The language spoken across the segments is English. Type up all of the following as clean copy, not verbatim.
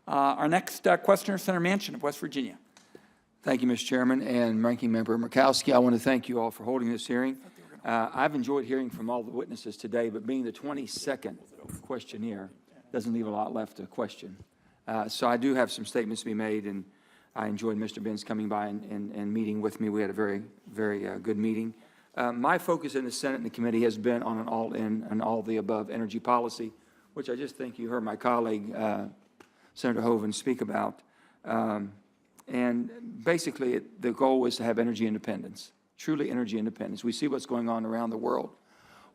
Our next questioner, Senator Manchin of West Virginia. Thank you, Mr. Chairman, and Ranking Member Murkowski. I want to thank you all for holding this hearing. I've enjoyed hearing from all the witnesses today, but being the 22nd questionnaire doesn't leave a lot left to question. So I do have some statements to be made, and I enjoyed Mr. Benz coming by and meeting with me. We had a very, very good meeting. My focus in the Senate and the committee has been on an all-in and all-the-above energy policy, which I just think you heard my colleague, Senator Hoeven, speak about. And basically, the goal is to have energy independence, truly energy independence. We see what's going on around the world,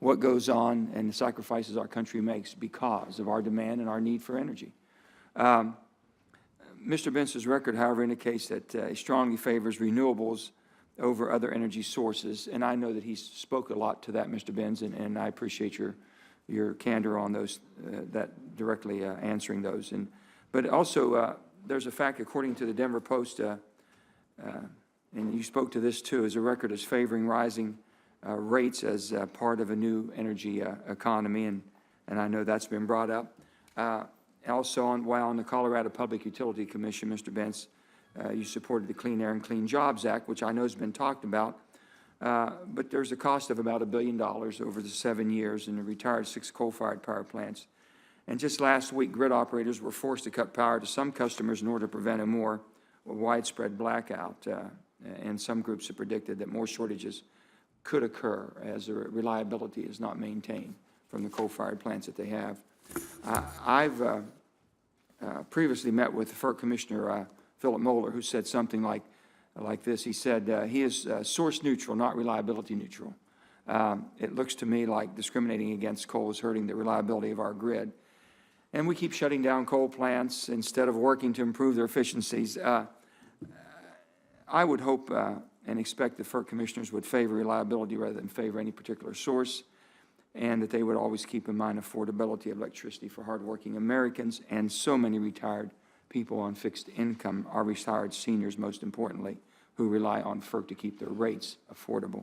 what goes on and the sacrifices our country makes because of our demand and our need for energy. Mr. Benson's record, however, indicates that he strongly favors renewables over other energy sources, and I know that he spoke a lot to that, Mr. Benz, and I appreciate your candor on those, that directly answering those. But also, there's a fact, according to the Denver Post, and you spoke to this too, is a record is favoring rising rates as part of a new energy economy, and I know that's been brought up. Also, while on the Colorado Public Utility Commission, Mr. Benz, you supported the Clean Air and Clean Jobs Act, which I know has been talked about, but there's a cost of about $1 billion over the 7 years in the retired 6 coal-fired power plants. And just last week, grid operators were forced to cut power to some customers in order to prevent a more widespread blackout. And some groups have predicted that more shortages could occur as the reliability is not maintained from the coal-fired plants that they have. I've previously met with FERC Commissioner Philip Moeller, who said something like this. He said he is source neutral, not reliability neutral. It looks to me like discriminating against coal is hurting the reliability of our grid. And we keep shutting down coal plants instead of working to improve their efficiencies. I would hope and expect the FERC commissioners would favor reliability rather than favor any particular source, and that they would always keep in mind affordability of electricity for hardworking Americans and so many retired people on fixed income, our retired seniors most importantly, who rely on FERC to keep their rates affordable.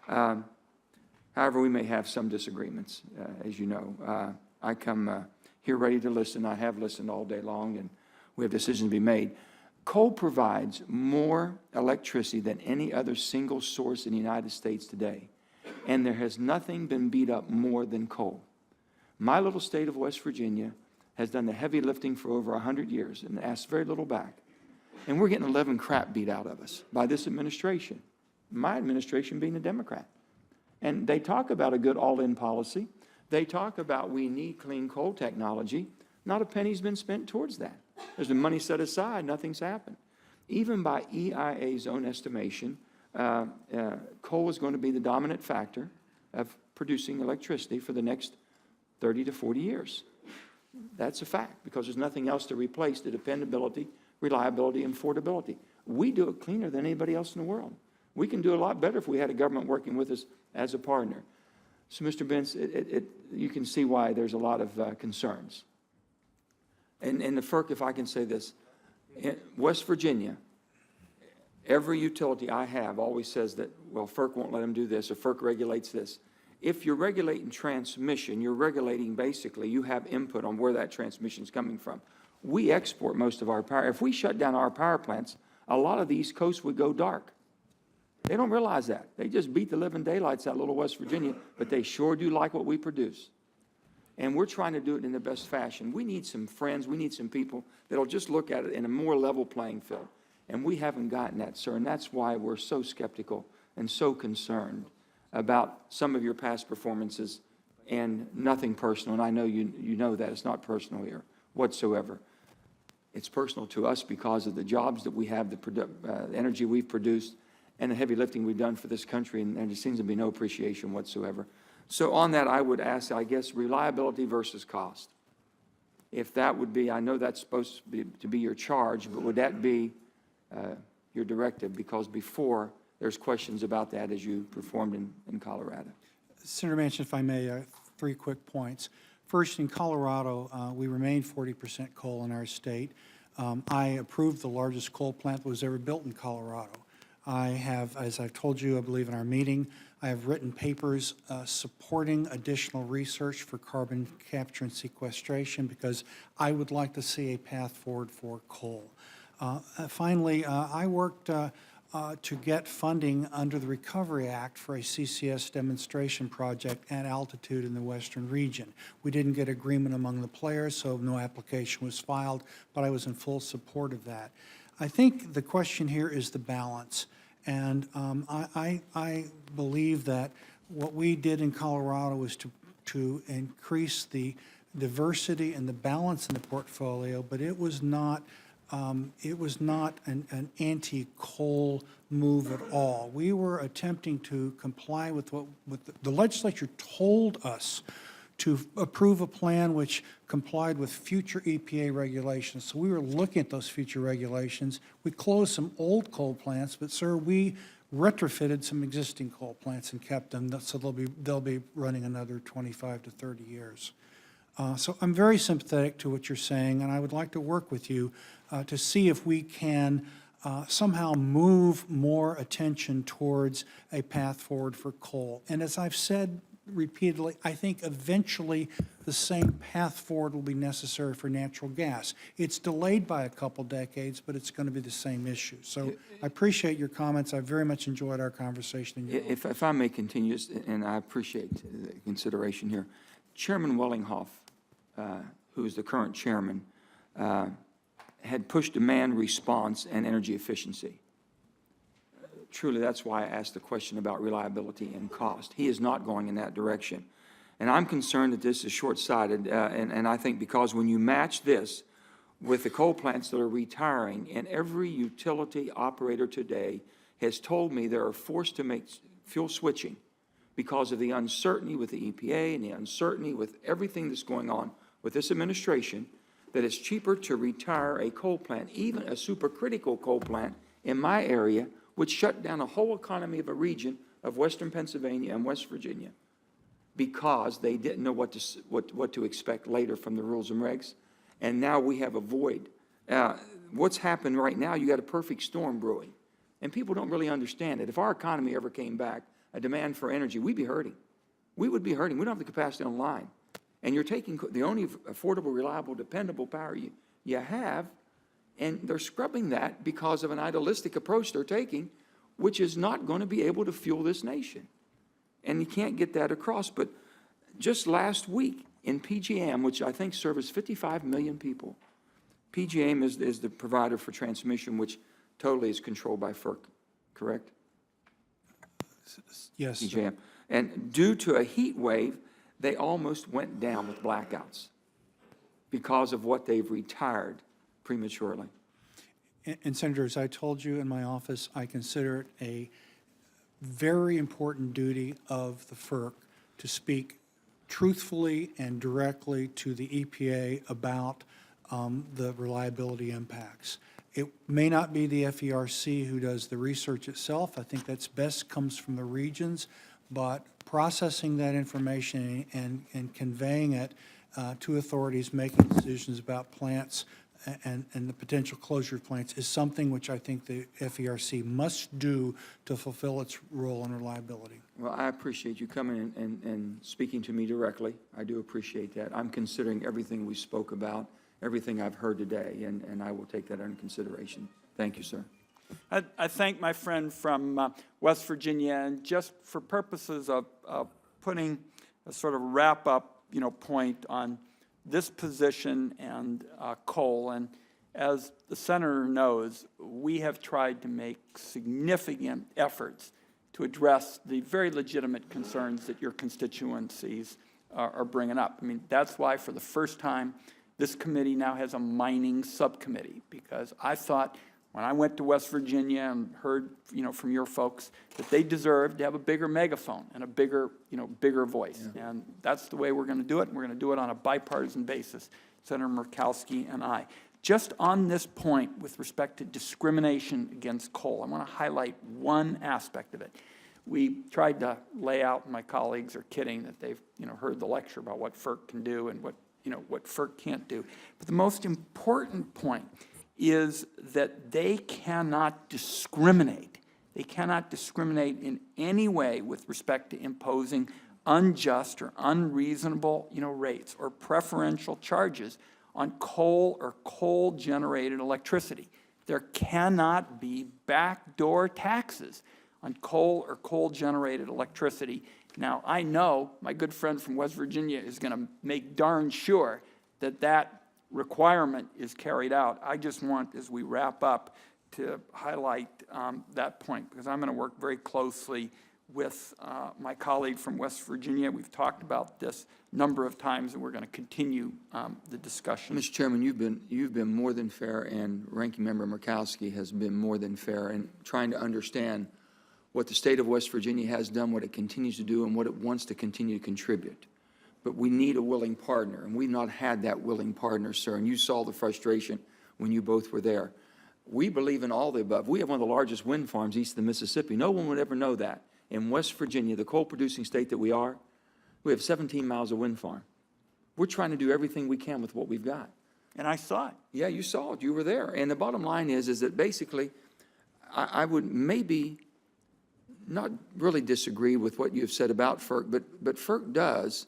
However, we may have some disagreements, as you know. I come here ready to listen. I have listened all day long, and we have decisions to be made. Coal provides more electricity than any other single source in the United States today, and there has nothing been beat up more than coal. My little state of West Virginia has done the heavy lifting for over 100 years and asked very little back. And we're getting 11 crap beat out of us by this administration, my administration being a Democrat. And they talk about a good all-in policy. They talk about we need clean coal technology. Not a penny's been spent towards that. There's been money set aside. Nothing's happened. Even by EIA's own estimation, coal is going to be the dominant factor of producing electricity for the next 30 to 40 years. That's a fact, because there's nothing else to replace the dependability, reliability, and affordability. We do it cleaner than anybody else in the world. We can do a lot better if we had a government working with us as a partner. So, Mr. Benz, you can see why there's a lot of concerns. And the FERC, if I can say this, in West Virginia, every utility I have always says that, well, FERC won't let them do this, or FERC regulates this. If you're regulating transmission, you're regulating basically, you have input on where that transmission is coming from. We export most of our power. If we shut down our power plants, a lot of the East Coast would go dark. They don't realize that. They just beat the living daylights out of little West Virginia, but they sure do like what we produce. And we're trying to do it in the best fashion. We need some friends. We need some people that'll just look at it in a more level playing field. And we haven't gotten that, sir. And that's why we're so skeptical and so concerned about some of your past performances, and nothing personal. And I know you know that. It's not personal here whatsoever. It's personal to us because of the jobs that we have, the energy we've produced, and the heavy lifting we've done for this country, and there seems to be no appreciation whatsoever. So on that, I would ask, I guess, reliability versus cost. If that would be, I know that's supposed to be your charge, but would that be your directive? Because before, there's questions about that as you performed in Colorado. Senator Manchin, if I may, 3 quick points. First, in Colorado, we remain 40% coal in our state. I approved the largest coal plant that was ever built in Colorado. I have, as I've told you, I believe in our meeting, I have written papers supporting additional research for carbon capture and sequestration because I would like to see a path forward for coal. Finally, I worked to get funding under the Recovery Act for a CCS demonstration project at altitude in the western region. We didn't get agreement among the players, so no application was filed, but I was in full support of that. I think the question here is the balance. And I believe that what we did in Colorado was to increase the diversity and the balance in the portfolio, but it was not an anti-coal move at all. We were attempting to comply with what the legislature told us to approve a plan which complied with future EPA regulations. So we were looking at those future regulations. We closed some old coal plants, but sir, we retrofitted some existing coal plants and kept them, so they'll be running another 25 to 30 years. So I'm very sympathetic to what you're saying, and I would like to work with you to see if we can somehow move more attention towards a path forward for coal. And as I've said repeatedly, I think eventually the same path forward will be necessary for natural gas. It's delayed by a couple decades, but it's going to be the same issue. So I appreciate your comments. I very much enjoyed our conversation. If I may continue, and I appreciate the consideration here. Chairman Wellinghoff, who is the current chairman, had pushed demand response and energy efficiency. Truly, that's why I asked the question about reliability and cost. He is not going in that direction. And I'm concerned that this is short-sighted, and I think because when you match this with the coal plants that are retiring, and every utility operator today has told me they are forced to make fuel switching because of the uncertainty with the EPA and the uncertainty with everything that's going on with this administration, that it's cheaper to retire a coal plant, even a supercritical coal plant in my area, which shut down a whole economy of a region of western Pennsylvania and West Virginia because they didn't know what to expect later from the rules and regs. And now we have a void. What's happened right now, you got a perfect storm brewing. And people don't really understand it. If our economy ever came back, a demand for energy, we'd be hurting. We would be hurting. We don't have the capacity online. And you're taking the only affordable, reliable, dependable power you have, and they're scrubbing that because of an idealistic approach they're taking, which is not going to be able to fuel this nation. And you can't get that across. But just last week in PJM, which I think serves 55 million people, PJM is the provider for transmission, which totally is controlled by FERC, correct? Yes. PJM. And due to a heat wave, they almost went down with blackouts because of what they've retired prematurely. And Senator, as I told you in my office, I consider it a very important duty of the FERC to speak truthfully and directly to the EPA about the reliability impacts. It may not be the FERC who does the research itself. I think that's best comes from the regions, but processing that information and conveying it to authorities making decisions about plants and the potential closure of plants is something which I think the FERC must do to fulfill its role in reliability. Well, I appreciate you coming and speaking to me directly. I do appreciate that. I'm considering everything we spoke about, everything I've heard today, and I will take that under consideration. Thank you, sir. I thank my friend from West Virginia, and just for purposes of putting a sort of wrap-up, point on this position and coal, and as the senator knows, we have tried to make significant efforts to address the very legitimate concerns that your constituencies are bringing up. I mean, that's why for the first time, this committee now has a mining subcommittee, because I thought when I went to West Virginia and heard, from your folks that they deserve to have a bigger megaphone and a bigger, bigger voice. Yeah. And that's the way we're going to do it. And we're going to do it on a bipartisan basis, Senator Murkowski and I. Just on this point with respect to discrimination against coal, I want to highlight one aspect of it. We tried to lay out, and my colleagues are kidding that they've, heard the lecture about what FERC can do and what FERC can't do. But the most important point is that they cannot discriminate They cannot discriminate in any way with respect to imposing unjust or unreasonable, rates or preferential charges on coal or coal-generated electricity. There cannot be backdoor taxes on coal or coal-generated electricity. Now, I know my good friend from West Virginia is going to make darn sure that that requirement is carried out. I just want, as we wrap up, to highlight that point, because I'm going to work very closely with my colleague from West Virginia. We've talked about this a number of times, and we're going to continue the discussion. Mr. Chairman, you've been more than fair, and Ranking Member Murkowski has been more than fair in trying to understand what the state of West Virginia has done, what it continues to do, and what it wants to continue to contribute. But we need a willing partner, and we've not had that willing partner, sir, and you saw the frustration when you both were there. We believe in all the above. We have one of the largest wind farms east of the Mississippi. No one would ever know that. In West Virginia, the coal-producing state that we are, we have 17 miles of wind farm. We're trying to do everything we can with what we've got. And I saw it. Yeah, you saw it. You were there. And the bottom line is that basically, I would maybe not really disagree with what you've said about FERC, but FERC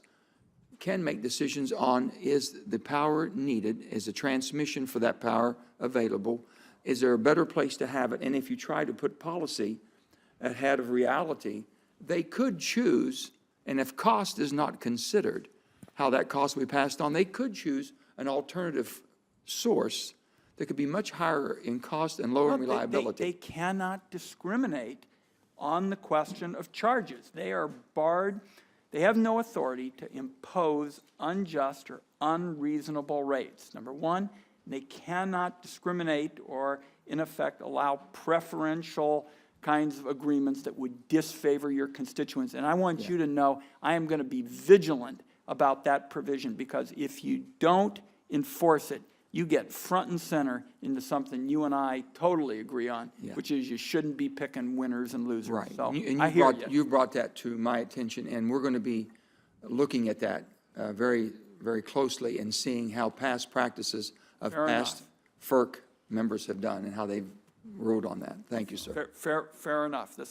can make decisions on, is the power needed? Is the transmission for that power available? Is there a better place to have it? And if you try to put policy ahead of reality, they could choose, and if cost is not considered, how that cost will be passed on, they could choose an alternative source that could be much higher in cost and lower in reliability. They cannot discriminate on the question of charges. They are barred. They have no authority to impose unjust or unreasonable rates. Number one, they cannot discriminate or, in effect, allow preferential kinds of agreements that would disfavor your constituents. And I want you to know I am going to be vigilant about that provision, because if you don't enforce it, you get front and center into something you and I totally agree on, which is you shouldn't be picking winners and losers. Right. So And I hear you. you brought that to my attention, and we're going to be looking at that very, very closely and seeing how past practices of past FERC members have done and how they've ruled on that. Thank you, sir. Fair enough.